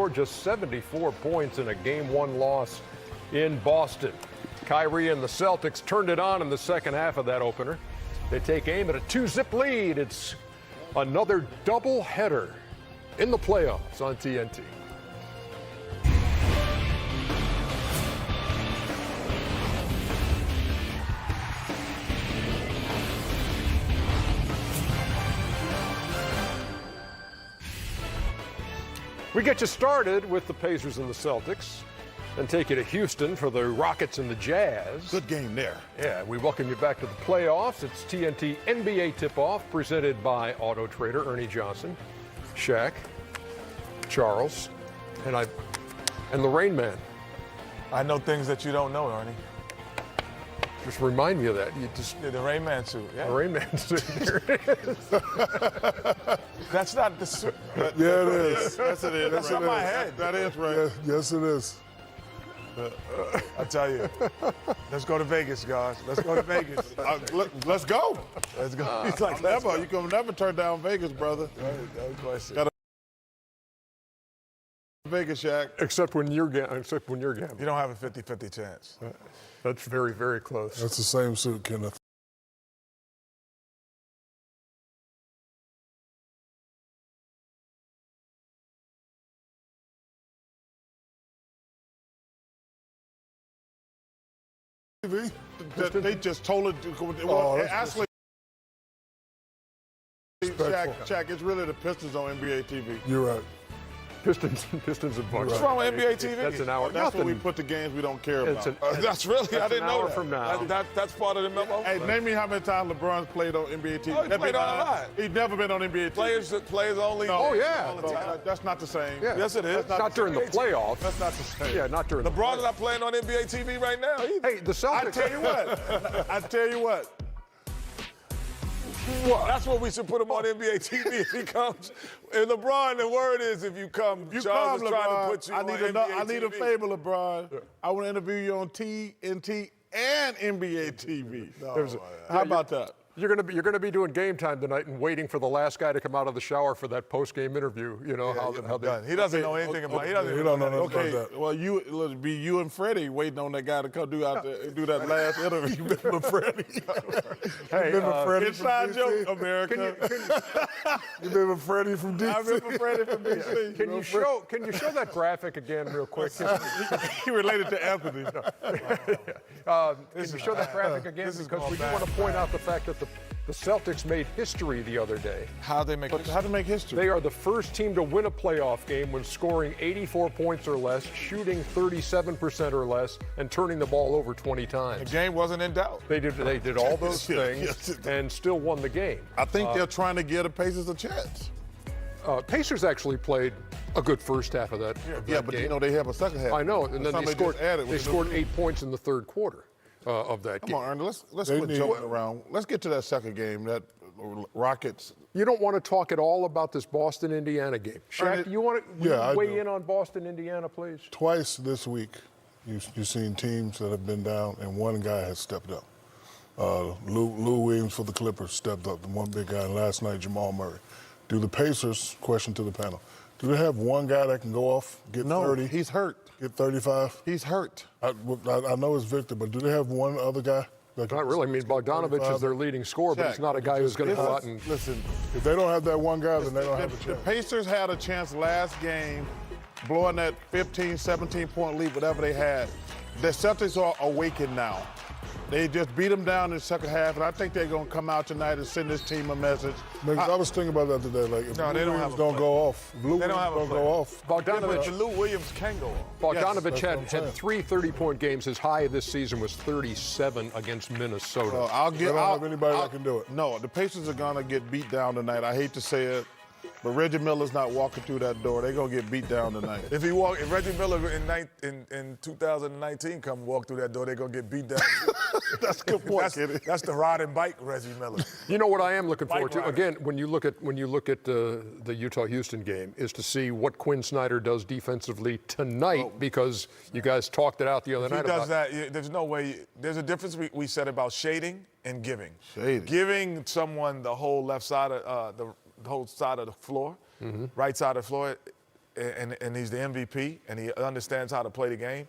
scored just 74 points in a Game 1 loss in Boston. Kyrie and the Celtics turned it on in the second half of that opener. They take aim at a 2-zip lead. It's another doubleheader in the playoffs on TNT. We get you started with the Pacers and the Celtics and take you to Houston for the Rockets and the Jazz. Good game there. Yeah, we welcome you back to the playoffs. It's TNT NBA Tip-Off presented by Auto Trader Ernie Johnson, Shaq, Charles, and the Rain Man. I know things that you don't know, Ernie. Just remind me of that. You just The Rain Man suit. Yeah. the Rain Man suit. There it is. That's not the suit. Yeah, it is. Yes, it is. That's on my head. That is right. Yes, it is. I tell you. Let's go to Vegas, guys. Let's go to Vegas. Let's go. Let's go. He's like, never. You can never turn down Vegas, brother. No question. Gotta Vegas, Shaq. Except when you're gambling. You don't have a 50-50 chance. That's very, very close. That's the same suit, Kenneth. They just told it. Actually, Shaq, it's really the Pistons on NBA TV. You're right. Pistons and Bucks. What's wrong with NBA TV? That's an hour. That's when we put the games we don't care about. That's really, I didn't know hour that. from now. That's part of the memo. Hey, name me how many times LeBron's played on NBA TV. Oh, he played on a lot. He's never been on NBA TV. Players only. Oh, yeah. All the time. That's not the same. Yeah. Yes, it is. Not during the playoffs. That's not the same. Yeah, not during the LeBron's playoffs. not playing on NBA TV right now either. Hey, the Celtics. I tell you what. That's what we should put him on NBA TV if he comes. And LeBron, the word is if you come, Charles is trying to put you on NBA I need a TV. favor, LeBron. Yeah. I want to interview you on TNT and NBA TV. How about that? You're gonna be doing Game Time tonight and waiting for the last guy to come out of the shower for that post-game interview. You know how they. He doesn't know anything about. He doesn't. He don't know nothing about that. Well, it'll be you and Freddie waiting on that guy to come do that last interview. Remember Freddie? Hey, remember Freddie inside from DC? joke, America. You remember Freddie from DC? I remember Freddie from DC. Can you show that graphic again real quick? He related to Anthony. Can you show that graphic again? Because we do want to point out the fact that the Celtics made history the other day. How they make history? They are the first team to win a playoff game when scoring 84 points or less, shooting 37% or less, and turning the ball over 20 times. The game wasn't in doubt. They did all those things and still won the game. I think they're trying to give the Pacers a chance. Pacers actually played a good first half of that Yeah, but game. you know they have a second half. I know, and then they scored 8 points in the third quarter of that game. Come on, Ernie, let's quit joking around. Let's get to that second game, that Rockets. You don't want to talk at all about this Boston-Indiana game. Shaq, do you want to weigh in on Boston-Indiana, please? Twice this week, you've seen teams that have been down, and one guy has stepped up. Lou Williams for the Clippers stepped up, the one big guy, and last night Jamal Murray. Do the Pacers, question to the panel, do they have one guy that can go off, get 30? No, he's hurt. Get 35? He's hurt. I know it's Victor, but do they have one other guy? Not really. I mean, Bogdanovich is their leading scorer, but it's not a guy who's going to go out and... Listen, if they don't have that one guy, then they don't have a chance. The Pacers had a chance last game, blowing that 15, 17-point lead, whatever they had. The Celtics are awakened now. They just beat them down in the second half, and I think they're going to come out tonight and send this team a message. I was thinking about that today. Like, if No, they Lou don't have Williams a don't play. go off, if Lou They don't Williams have a don't play. go off. But Lou Williams can go on. Bogdanovich that's what I'm had saying. 3 30-point games. His high this season was 37 against Minnesota. They don't have anybody that can do it. No, the Pacers are going to get beat down tonight. I hate to say it, but Reggie Miller's not walking through that door. They're going to get beat down tonight. If Reggie Miller in 2019 come walk through that door, they're gonna get beat down. That's a good point, Kenny. That's the ride and bike Reggie Miller. You know what I am looking forward to? rider. Again, when you look at the Utah-Houston game, is to see what Quinn Snyder does defensively tonight, because you guys talked it out the other night He does about that. There's no way. There's a difference we said about shading and giving. Shading. Giving someone the whole left side of the whole side of the floor, right side of the floor, and he's the MVP, and he understands how to play the game,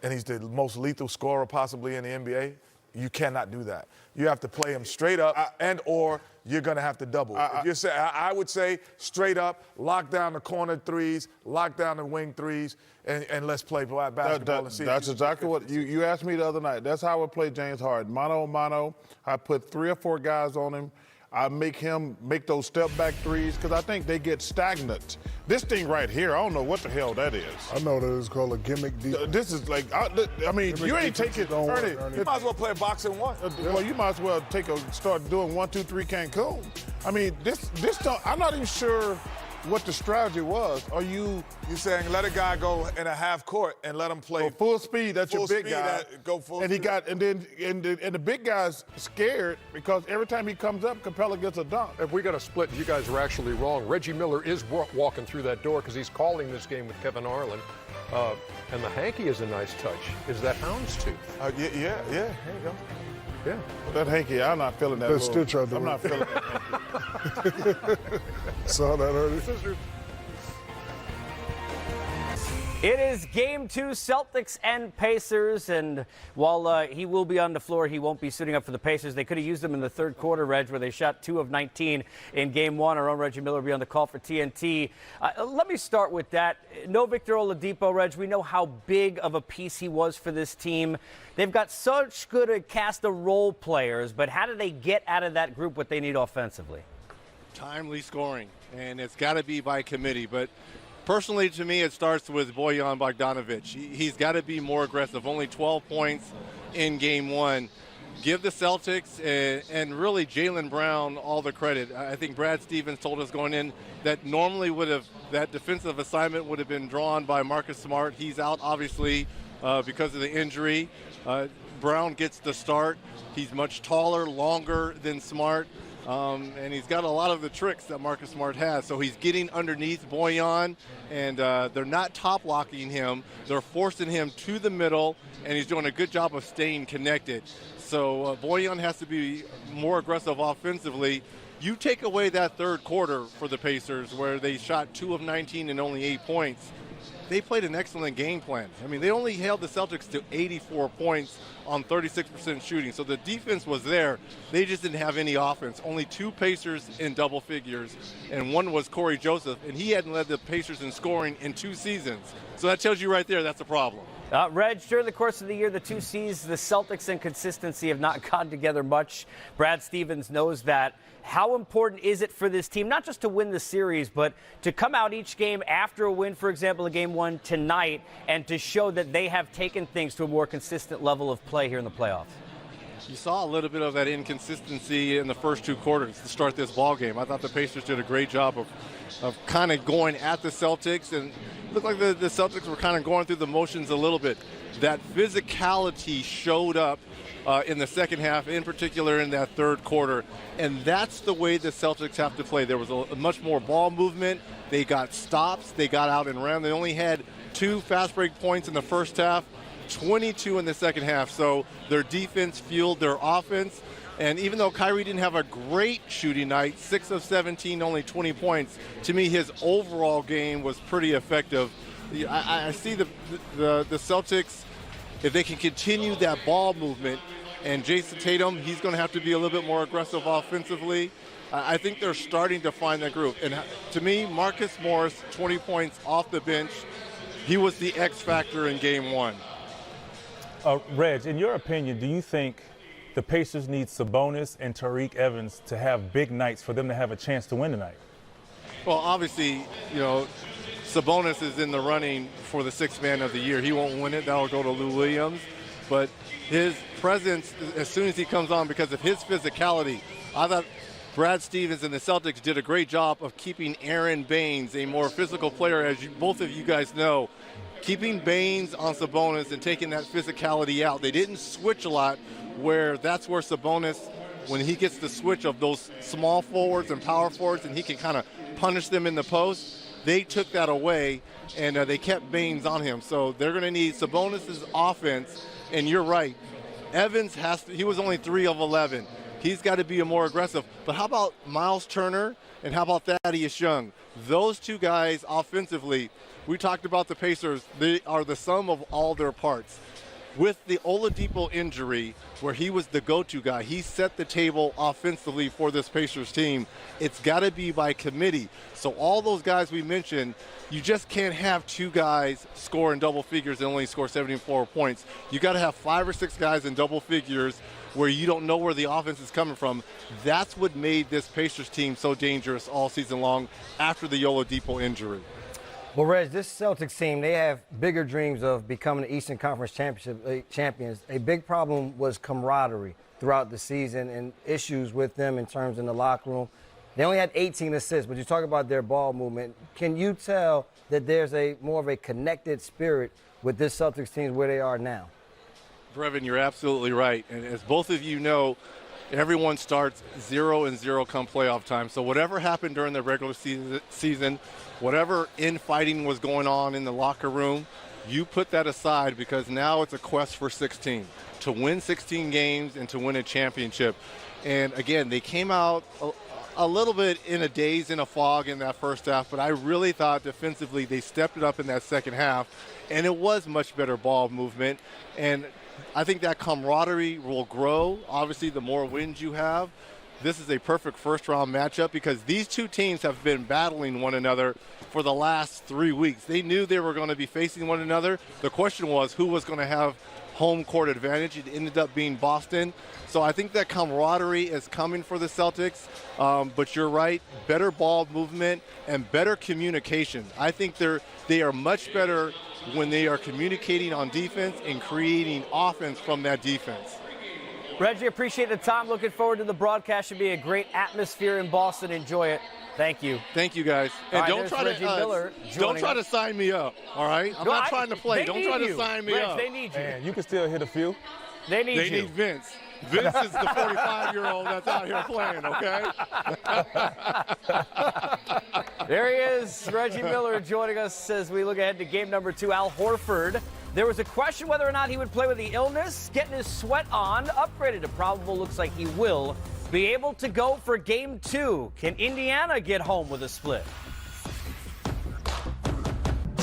and he's the most lethal scorer possibly in the NBA, you cannot do that. You have to play him straight up, or you're going to have to double. I would say straight up, lock down the corner threes, lock down the wing threes, and let's play basketball and see. That's exactly what you asked me the other night. That's how I would play James Harden. Mano a mano. I put 3 or 4 guys on him. I make him make those step-back threes because I think they get stagnant. This thing right here, I don't know what the hell that is. I know that it's called a gimmick defense. This is like, I mean, you ain't taking Ernie, you might as well play a boxing one. Well, you might as well start doing 1, 2, 3 Cancun. I mean, this I'm not even sure what the strategy was. You're saying let a guy go in a half court and let him play full speed? That's your big guy. Go full and speed. And the big guy's scared because every time he comes up, Capella gets a dunk. If we got a split, you guys are actually wrong. Reggie Miller is walking through that door because he's calling this game with Kevin Harlan. And the hanky is a nice touch. Is that houndstooth? Yeah. There you go. Yeah. That hanky, I'm not feeling that. That's Stitch out there. I'm not feeling that. Saw that earlier. It is Game 2, Celtics and Pacers, and while he will be on the floor, he won't be suiting up for the Pacers. They could have used him in the third quarter, Reg, where they shot 2 of 19 in Game 1. Our own Reggie Miller will be on the call for TNT. Let me start with that. No Victor Oladipo, Reg. We know how big of a piece he was for this team. They've got such good a cast of role players, but how do they get out of that group what they need offensively? Timely scoring, and it's got to be by committee, but personally, to me, it starts with Bojan Bogdanovic. He's got to be more aggressive. Only 12 points in Game 1. Give the Celtics and really Jaylen Brown all the credit. I think Brad Stevens told us going in that normally that defensive assignment would have been drawn by Marcus Smart. He's out, obviously, because of the injury. Brown gets the start. He's much taller, longer than Smart. And he's got a lot of the tricks that Marcus Smart has. So he's getting underneath Bojan, and they're not top-locking him. They're forcing him to the middle, and he's doing a good job of staying connected. So Bojan has to be more aggressive offensively. You take away that third quarter for the Pacers where they shot 2 of 19 and only 8 points. They played an excellent game plan. I mean, they only held the Celtics to 84 points on 36% shooting. So the defense was there. They just didn't have any offense. Only 2 Pacers in double figures, and one was Corey Joseph, and he hadn't led the Pacers in scoring in 2 seasons. So that tells you right there that's a problem. Reg, during the course of the year, the 2 C's, the Celtics and consistency have not gone together much. Brad Stevens knows that. How important is it for this team, not just to win the series, but to come out each game after a win, for example, in Game 1 tonight, and to show that they have taken things to a more consistent level of play here in the playoffs? You saw a little bit of that inconsistency in the first 2 quarters to start this ball game. I thought the Pacers did a great job of kind of going at the Celtics, and it looked like the Celtics were kind of going through the motions a little bit. That physicality showed up in the second half, in particular in that third quarter, and that's the way the Celtics have to play. There was a much more ball movement. They got stops. They got out and ran. They only had 2 fast break points in the first half, 22 in the second half. So their defense fueled their offense. And even though Kyrie didn't have a great shooting night, 6 of 17, only 20 points, to me his overall game was pretty effective. I see the Celtics, if they can continue that ball movement, and Jason Tatum, he's going to have to be a little bit more aggressive offensively. I think they're starting to find that group. And to me, Marcus Morris, 20 points off the bench. He was the X factor in Game 1. Reg, in your opinion, do you think the Pacers need Sabonis and Tariq Evans to have big nights for them to have a chance to win tonight? Well, obviously, Sabonis is in the running for the 6th man of the year. He won't win it. That will go to Lou Williams. But his presence, as soon as he comes on, because of his physicality, I thought Brad Stevens and the Celtics did a great job of keeping Aaron Baines, a more physical player, as both of you guys know, keeping Baines on Sabonis and taking that physicality out. They didn't switch a lot, that's where Sabonis, when he gets the switch of those small forwards and power forwards and he can kind of punish them in the post, they took that away, and they kept Baines on him. So they're going to need Sabonis' offense, and you're right. Evans he was only 3 of 11. He's got to be more aggressive. But how about Miles Turner, and how about Thaddeus Young? Those two guys offensively, we talked about the Pacers, they are the sum of all their parts. With the Oladipo injury, where he was the go-to guy, he set the table offensively for this Pacers team. It's got to be by committee. So all those guys we mentioned, you just can't have two guys score in double figures and only score 74 points. You got to have 5 or 6 guys in double figures where you don't know where the offense is coming from. That's what made this Pacers team so dangerous all season long after the Oladipo injury. Well, Reg, this Celtics team, they have bigger dreams of becoming the Eastern Conference champions. A big problem was camaraderie throughout the season and issues with them in terms in the locker room. They only had 18 assists, but you talk about their ball movement. Can you tell that there's more of a connected spirit with this Celtics team where they are now? Brevin, you're absolutely right. And as both of you know, everyone starts 0-0 come playoff time. So whatever happened during the regular season, whatever infighting was going on in the locker room, you put that aside because now it's a quest for 16, to win 16 games and to win a championship. And again, they came out a little bit in a daze, in a fog in that first half, but I really thought defensively they stepped it up in that second half, and it was much better ball movement. And I think that camaraderie will grow. Obviously, the more wins you have, this is a perfect first-round matchup because these two teams have been battling one another for the last 3 weeks. They knew they were going to be facing one another. The question was who was going to have home court advantage. It ended up being Boston. So I think that camaraderie is coming for the Celtics. But you're right, better ball movement and better communication. I think they are much better when they are communicating on defense and creating offense from that defense. Reggie, appreciate the time. Looking forward to the broadcast. Should be a great atmosphere in Boston. Enjoy it. Thank you. Thank you, guys. And right, don't try to sign me up, all right? I'm not trying to play. Don't try to sign me up. They need you. Man, you can still hit a few. They need They need Vince. Vince is the 45-year-old that's out here playing, okay? There he is, Reggie Miller joining us as we look ahead to game number 2. Al Horford. There was a question whether or not he would play with the illness, getting his sweat on, upgraded to probable. Looks like he will be able to go for game 2. Can Indiana get home with a split?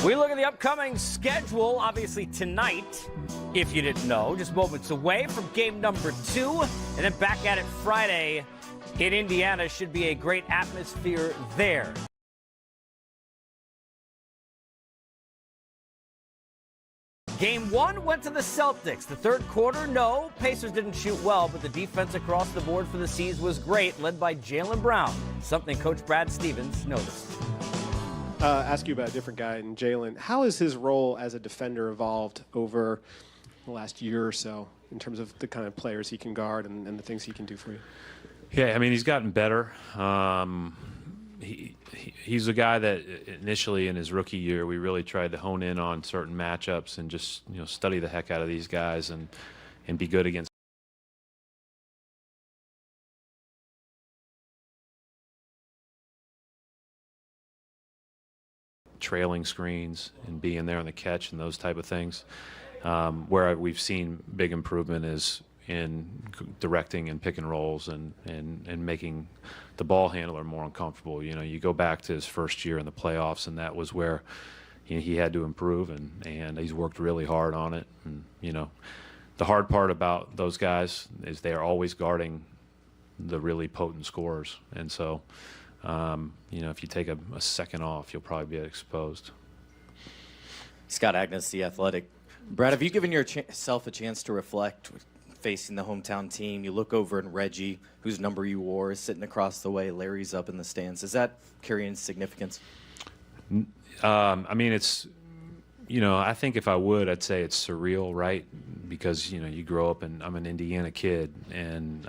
We look at the upcoming schedule, obviously tonight, if you didn't know, just moments away from game number 2, and then back at it Friday in Indiana. Should be a great atmosphere there. Game 1 went to the Celtics. The third quarter, no. Pacers didn't shoot well, but the defense across the board for the C's was great, led by Jaylen Brown, something Coach Brad Stevens noticed. Ask you about a different guy in Jaylen. How has his role as a defender evolved over the last year or so in terms of the kind of players he can guard and the things he can do for you? Yeah, I mean, he's gotten better. He's a guy that initially in his rookie year, we really tried to hone in on certain matchups and just, study the heck out of these guys and be good against trailing screens and being there on the catch and those type of things. Where we've seen big improvement is in directing and pick and rolls and making the ball handler more uncomfortable. You go back to his first year in the playoffs, and that was where he had to improve, and he's worked really hard on it. And the hard part about those guys is they are always guarding the really potent scorers, and so if you take a second off, you'll probably be exposed. Scott Agnes, The Athletic. Brad, have you given yourself a chance to reflect facing the hometown team? You look over and Reggie, whose number you wore, is sitting across the way. Larry's up in the stands. Is that carrying significance? I mean, it's, I think if I would, I'd say it's surreal, right? Because, you grow up and I'm an Indiana kid, and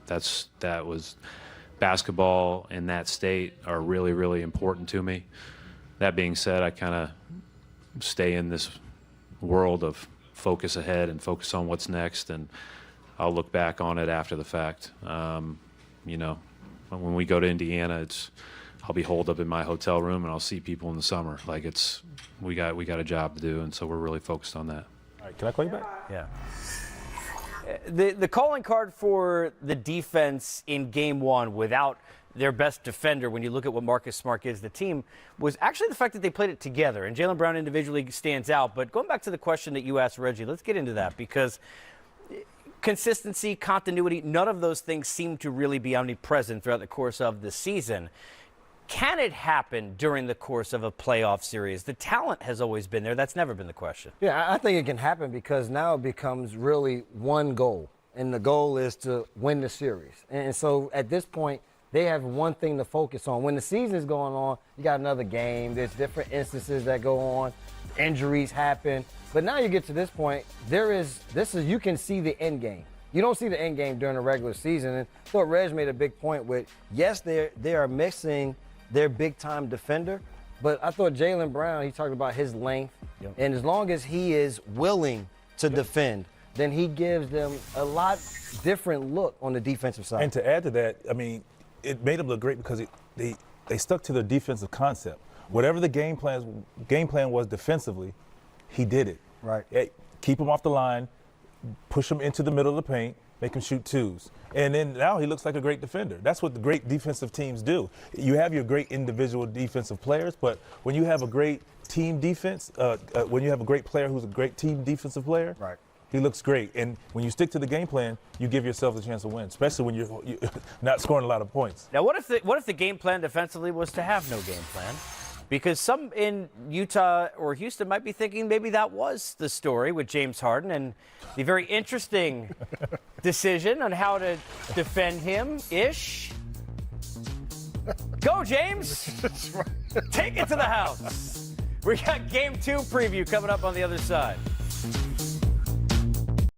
that was basketball in that state are really, really important to me. That being said, I kind of stay in this world of focus ahead and focus on what's next, and I'll look back on it after the fact. When we go to Indiana, I'll be holed up in my hotel room and I'll see people in the summer. Like we got a job to do, and so we're really focused on that. All right, can I call you back? Yeah. The calling card for the defense in game 1 without their best defender, when you look at what Marcus Smart gives the team, was actually the fact that they played it together. And Jaylen Brown individually stands out. But going back to the question that you asked, Reggie, let's get into that, because consistency, continuity, none of those things seem to really be omnipresent throughout the course of the season. Can it happen during the course of a playoff series? The talent has always been there. That's never been the question. Yeah, I think it can happen because now it becomes really one goal, and the goal is to win the series. And so at this point, they have one thing to focus on. When the season is going on, you got another game. There's different instances that go on. Injuries happen. But now you get to this point, you can see the end game. You don't see the end game during the regular season. And I thought Reg made a big point with, yes, they are missing their big-time defender, but I thought Jaylen Brown, he talked about his length, and as long as he is willing to defend, then he gives them a lot different look on the defensive side. And to add to that, I mean, it made them look great because they stuck to their defensive concept. Whatever the game plan was defensively, he did it. Right. Keep him off the line, push him into the middle of the paint, make him shoot twos. And then now he looks like a great defender. That's what the great defensive teams do. You have your great individual defensive players, but when you have a great team defense, when you have a great player who's a great team defensive player, right, he looks great. And when you stick to the game plan, you give yourself a chance to win, especially when you're not scoring a lot of points. Now, what if the game plan defensively was to have no game plan? Because some in Utah or Houston might be thinking maybe that was the story with James Harden and the very interesting decision on how to defend him-ish. Go, James! Take it to the house. We got Game 2 preview coming up on the other side.